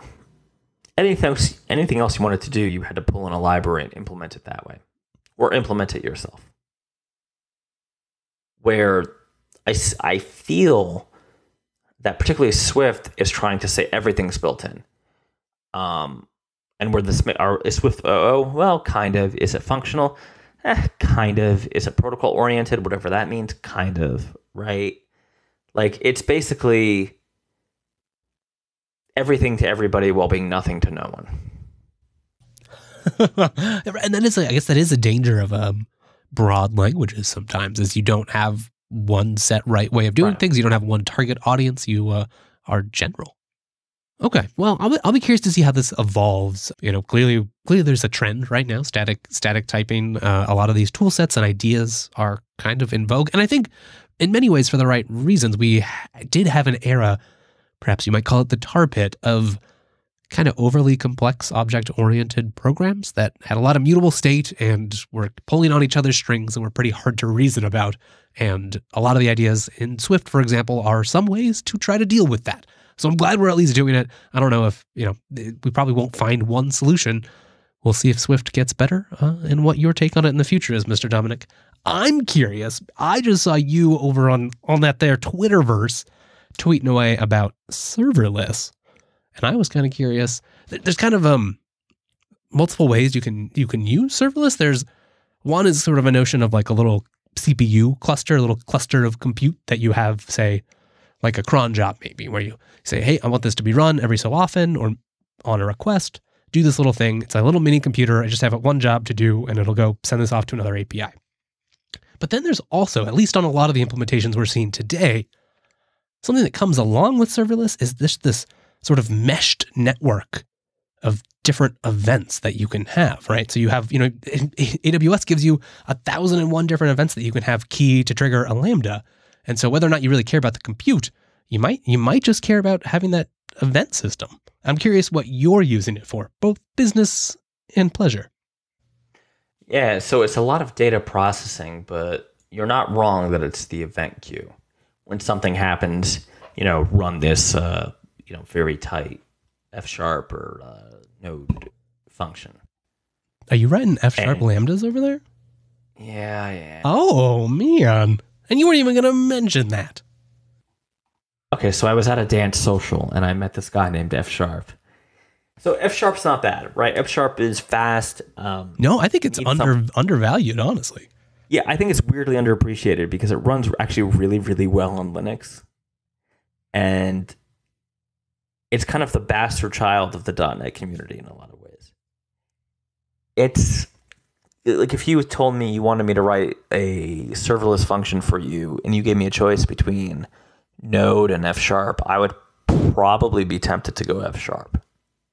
Anything else you wanted to do, you had to pull in a library and implement it that way, or implement it yourself. Where I feel that particularly Swift is trying to say everything's built in. And where is Swift well, kind of. Is it functional? Kind of. Is it protocol oriented? Whatever that means, kind of, right? It's basically everything to everybody while being nothing to no one. And then I guess that is a danger of broad languages sometimes, is you don't have one set right way of doing things. You don't have one target audience. You are general. Okay, well, I'll be curious to see how this evolves. Clearly there's a trend right now, static typing. A lot of these tool sets and ideas are kind of in vogue. And I think in many ways for the right reasons. We did have an era, perhaps you might call it the tar pit, of kind of overly complex object-oriented programs that had a lot of mutable state and were pulling on each other's strings and were pretty hard to reason about. And a lot of the ideas in Swift, for example, are some ways to try to deal with that. So I'm glad we're at least doing it. I don't know if, we probably won't find one solution. We'll see if Swift gets better and what your take on it in the future is, Mr. Dominic. I'm curious. I just saw you over on that there Twitterverse tweeting away about serverless. And I was kind of curious. There's kind of multiple ways you can use serverless. There's one is sort of a notion of like a little CPU cluster, a little cluster of compute that you have, say, like a cron job maybe, where you say, hey, I want this to be run every so often or on a request. Do this little thing. It's a little mini computer. I just have one job to do, and it'll go send this off to another API. But then there's also, at least on a lot of the implementations we're seeing today, something that comes along with serverless is this sort of meshed network of different events that you can have, right? So you have, AWS gives you 1,001 different events that you can have key to trigger a Lambda. And so whether or not you really care about the compute, you might just care about having that event system. I'm curious what you're using it for, both business and pleasure. Yeah, so it's a lot of data processing, but you're not wrong that it's the event queue. When something happens, run this, very tight F# or node function. Are you writing F# lambdas over there? Yeah, I am. Oh, man. And you weren't even going to mention that. Okay, so I was at a dance social, and I met this guy named F#. So F#'s not bad, right? F# is fast. No, I think it's undervalued, honestly. Yeah, I think it's weirdly underappreciated because it runs actually really, really well on Linux. And it's kind of the bastard child of the .NET community in a lot of ways. It's like if you told me you wanted me to write a serverless function for you and you gave me a choice between Node and F#, I would probably be tempted to go F#.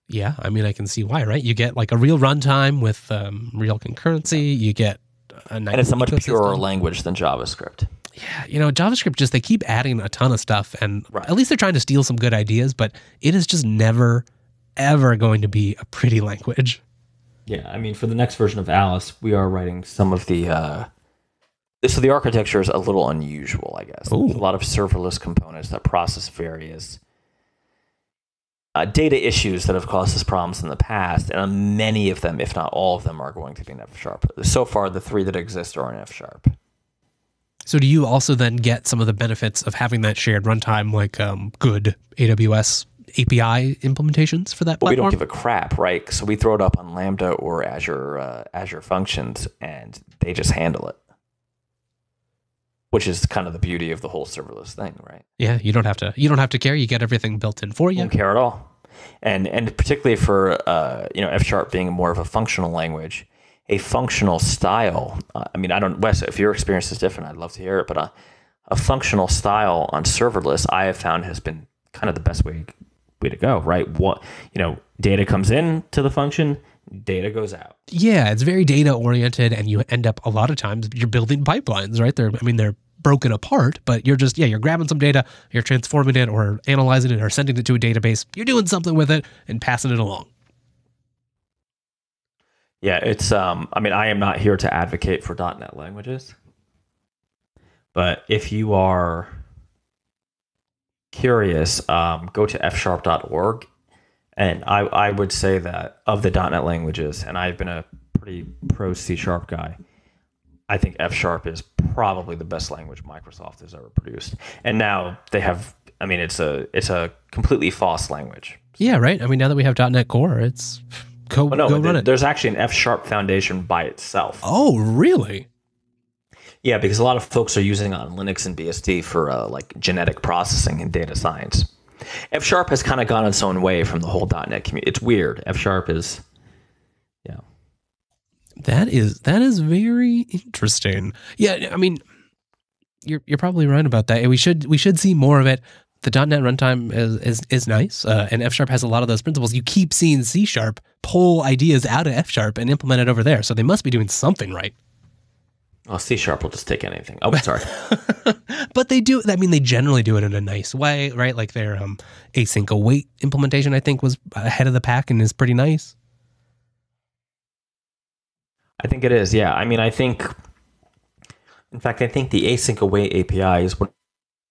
Yeah, I mean, I can see why, right? You get like a real runtime with real concurrency. You get a nice, and it's a much ecosystem. purer language than JavaScript. Yeah, JavaScript they keep adding a ton of stuff, and right. At least they're trying to steal some good ideas, but it is just never, ever going to be a pretty language. Yeah, I mean, for the next version of Alice, we are writing some of the... so the architecture is a little unusual, I guess. There's a lot of serverless components that process various data issues that have caused us problems in the past, and many of them, if not all of them, are going to be in F#. So far, the 3 that exist are in F#. So do you also then get some of the benefits of having that shared runtime, like good AWS API implementations for that platform? Well, we don't give a crap, right? So we throw it up on Lambda or Azure Functions, and they just handle it, which is kind of the beauty of the whole serverless thing, right? Yeah, you don't have to care. You get everything built in for you. Don't care at all, and particularly for F# being more of a functional language. A functional style. Wes, if your experience is different, I'd love to hear it. But a functional style on serverless, I have found has been kind of the best way to go. Right? Data comes in to the function, data goes out. Yeah, it's very data oriented, and you end up a lot of times you're building pipelines, right? They're broken apart, but you're grabbing some data, you're transforming it, or analyzing it, or sending it to a database. You're doing something with it and passing it along. Yeah, it's, I am not here to advocate for .NET languages, but if you are curious, go to fsharp.org, and I would say that of the .NET languages, and I've been a pretty pro C# guy, I think F# is probably the best language Microsoft has ever produced. And now they have, it's a completely FOSS language. Yeah, right? Now that we have .NET Core, it's... Go run it. There's actually an F# foundation by itself. Oh, really? Yeah, because a lot of folks are using it on Linux and BSD for like genetic processing and data science. F# has kind of gone its own way from the whole .NET community. It's weird. F# is, yeah. That is very interesting. Yeah, you're probably right about that. We should see more of it. The .NET runtime is nice, and F# has a lot of those principles. You keep seeing C# pull ideas out of F# and implement it over there, so they must be doing something right. Oh, C# will just take anything. Oh, sorry. But they do, I mean, they generally do it in a nice way, right? Like their async await implementation, I think, was ahead of the pack and is pretty nice. I think it is, yeah. I mean, in fact, I think the async await API is one of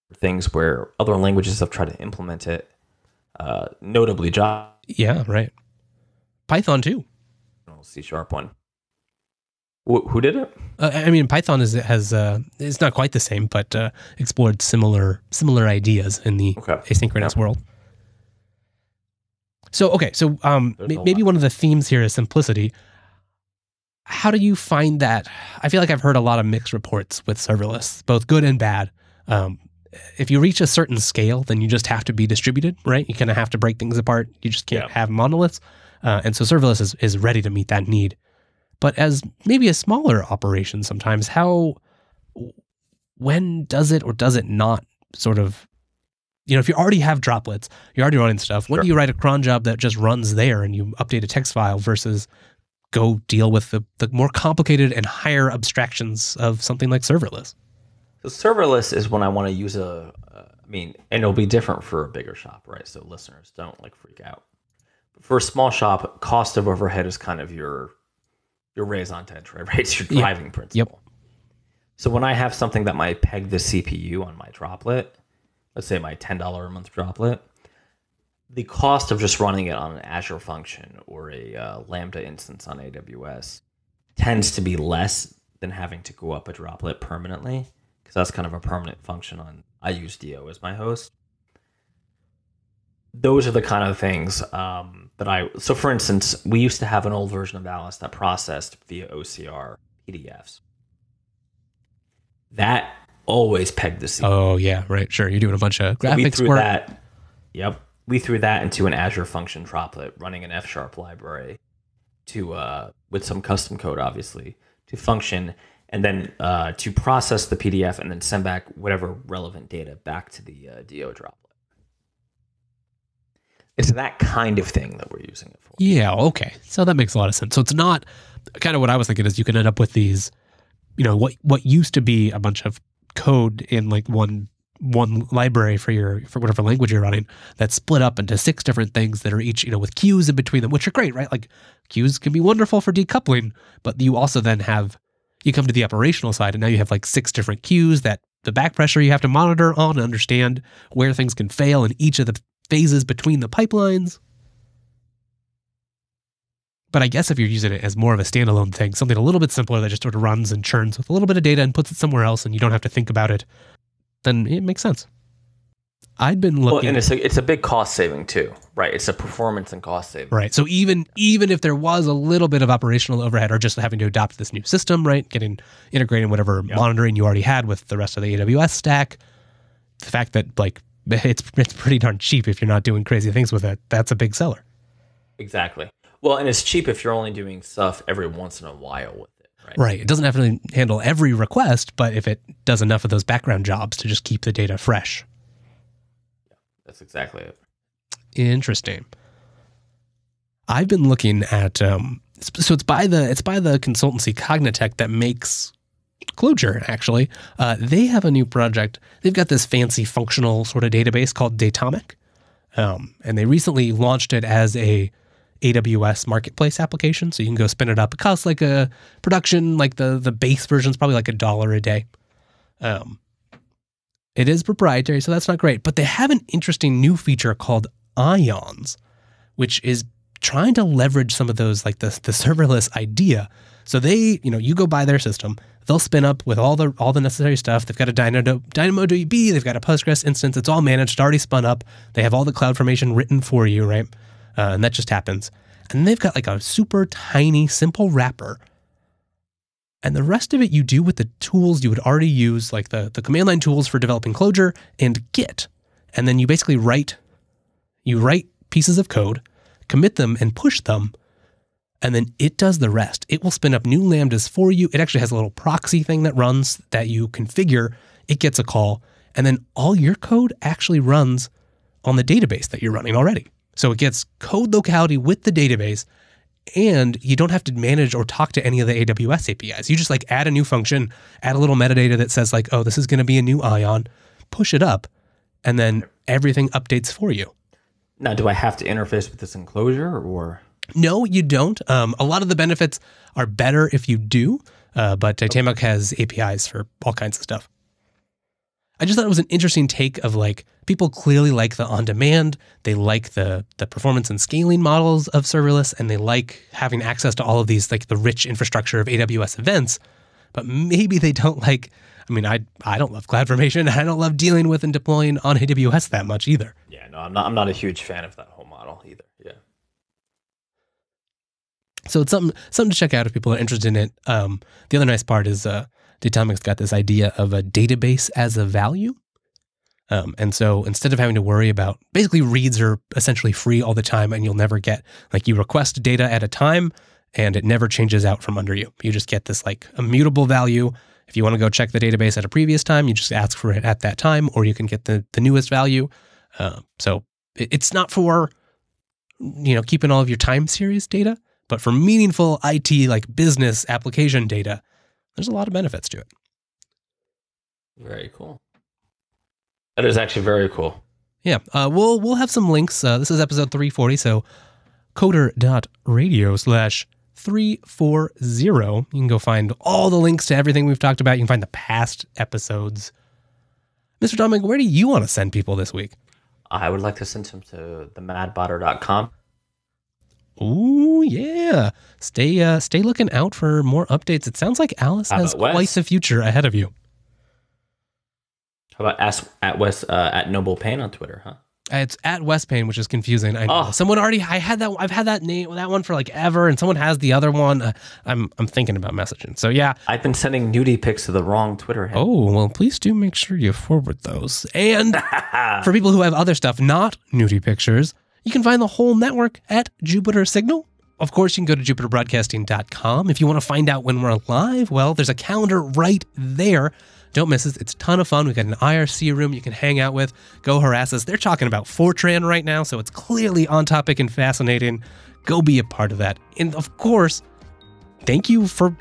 the things where other languages have tried to implement it, notably Java. Yeah, right. Python too. C# one. Who did it? I mean, Python has it's not quite the same, but explored similar ideas in the asynchronous world. So maybe one of the themes here is simplicity. How do you find that? I feel like I've heard a lot of mixed reports with serverless, both good and bad. If you reach a certain scale, then you just have to be distributed, right? You kind of have to break things apart. You just can't have monoliths. And so serverless is ready to meet that need. But as maybe a smaller operation sometimes, when does it or does it not sort of, if you already have droplets, you're already running stuff, when do you write a cron job that just runs there and you update a text file versus go deal with the more complicated and higher abstractions of something like serverless? So serverless is when I want to use and it'll be different for a bigger shop, right? So listeners don't freak out. But for a small shop, cost of overhead is kind of your raison d'etre, right? It's your driving principle. Yep. So when I have something that might peg the CPU on my droplet, let's say my $10 a month droplet, the cost of just running it on an Azure function or a Lambda instance on AWS tends to be less than having to go up a droplet permanently, because that's kind of a permanent function I use DO as my host. Those are the kind of things so for instance, we used to have an old version of Alice that processed via OCR PDFs. That always pegged the CPU. Oh yeah, right, sure. You're doing a bunch of graphics work. We threw that into an Azure function droplet running an F# library with some custom code, obviously, to function, and then to process the PDF and then send back whatever relevant data back to the DO droplet. It's that kind of thing that we're using it for. Yeah, okay. So that makes a lot of sense. So it's not kind of what I was thinking is you can end up with these, what used to be a bunch of code in one library for whatever language you're running that's split up into 6 different things that are each, with queues in between them, which are great, right? Like queues can be wonderful for decoupling, but you also then you come to the operational side and now you have 6 different queues that the back pressure you have to monitor on and understand where things can fail in each of the phases between the pipelines. But I guess if you're using it as more of a standalone thing, something a little bit simpler that just sort of runs and churns with a little bit of data and puts it somewhere else and you don't have to think about it, then it makes sense. I'd been looking... Well, and it's a big cost saving too, right? It's a performance and cost saving. Right. So even if there was a little bit of operational overhead or just having to adopt this new system, right? Integrating whatever monitoring you already had with the rest of the AWS stack, the fact that it's pretty darn cheap if you're not doing crazy things with it, that's a big seller. Exactly. Well, and it's cheap if you're only doing stuff every once in a while with it, right? Right. It doesn't have to handle every request, but if it does enough of those background jobs to just keep the data fresh. Yeah, that's exactly it. Interesting. I've been looking at so it's by the consultancy Cognitech that makes Clojure, actually. They have a new project. They've got this fancy functional sort of database called Datomic. And they recently launched it as a AWS marketplace application. So you can go spin it up. It costs a production, the base version is probably $1 a day. It is proprietary, so that's not great. But they have an interesting new feature called Ions, which is trying to leverage some of those, the serverless idea. So they, you go buy their system, they'll spin up with all the necessary stuff. They've got a DynamoDB, they've got a Postgres instance. It's all managed, already spun up. They have all the CloudFormation written for you, right? And that just happens. And they've got a super tiny, simple wrapper. And the rest of it you do with the tools you would already use, the command line tools for developing Clojure and Git. And then you basically write pieces of code, commit them and push them, and then it does the rest. It will spin up new Lambdas for you. It actually has a little proxy thing that runs that you configure. It gets a call, and then all your code actually runs on the database that you're running already. So it gets code locality with the database, And you don't have to manage or talk to any of the AWS APIs. You just like add a new function, add a little metadata that says like, oh, this is going to be a new Ion, push it up, and then everything updates for you. Now, do I have to interface with this enclosure or? No, you don't. A lot of the benefits are better if you do, but Datomic has APIs for all kinds of stuff. I just thought it was an interesting take of like, people clearly like the on-demand, they like the performance and scaling models of serverless, and they like having access to all of these, like the rich infrastructure of AWS events, but maybe they don't like, I mean, I don't love CloudFormation, I don't love dealing with and deploying on AWS that much either. Yeah, no, I'm not a huge fan of that whole model either, yeah. So it's something to check out if people are interested in it. The other nice part is Datomic's got this idea of a database as a value. And so instead of having to worry about, basically reads are essentially free all the time, and you'll never get, like, you request data at a time and it never changes out from under you. You just get this like immutable value. If you want to go check the database at a previous time, you just ask for it at that time, or you can get the newest value. So it's not for, keeping all of your time series data, but for meaningful IT, like business application data, there's a lot of benefits to it. Very cool. That is actually very cool. Yeah. We'll have some links. This is episode 340, so coder.radio/340. You can go find all the links to everything we've talked about. You can find the past episodes. Mr. Dominic, where do you want to send people this week? I would like to send them to themadbotter.com. Ooh, yeah. Stay looking out for more updates. It sounds like Alice has quite the future ahead of you. How about at Noble Payne on Twitter, huh? It's at West Payne, which is confusing. I know. Someone already, I've had that name, that one for like ever, and someone has the other one. I'm thinking about messaging. So yeah. I've been sending nudie pics to the wrong Twitter handle. Oh, well, please do make sure you forward those. And for people who have other stuff, not nudie pictures, you can find the whole network at Jupiter Signal. Of course, you can go to jupiterbroadcasting.com. If you want to find out when we're live, well, there's a calendar right there. Don't miss it. It's a ton of fun. We've got an IRC room you can hang out with. Go harass us. They're talking about Fortran right now, so it's clearly on topic and fascinating. Go be a part of that. And of course, thank you for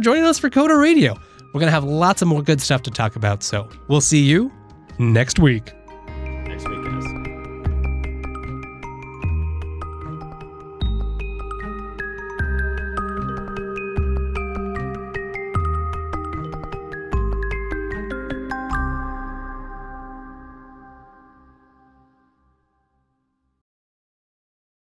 joining us for Coder Radio. We're going to have lots of more good stuff to talk about, so we'll see you next week.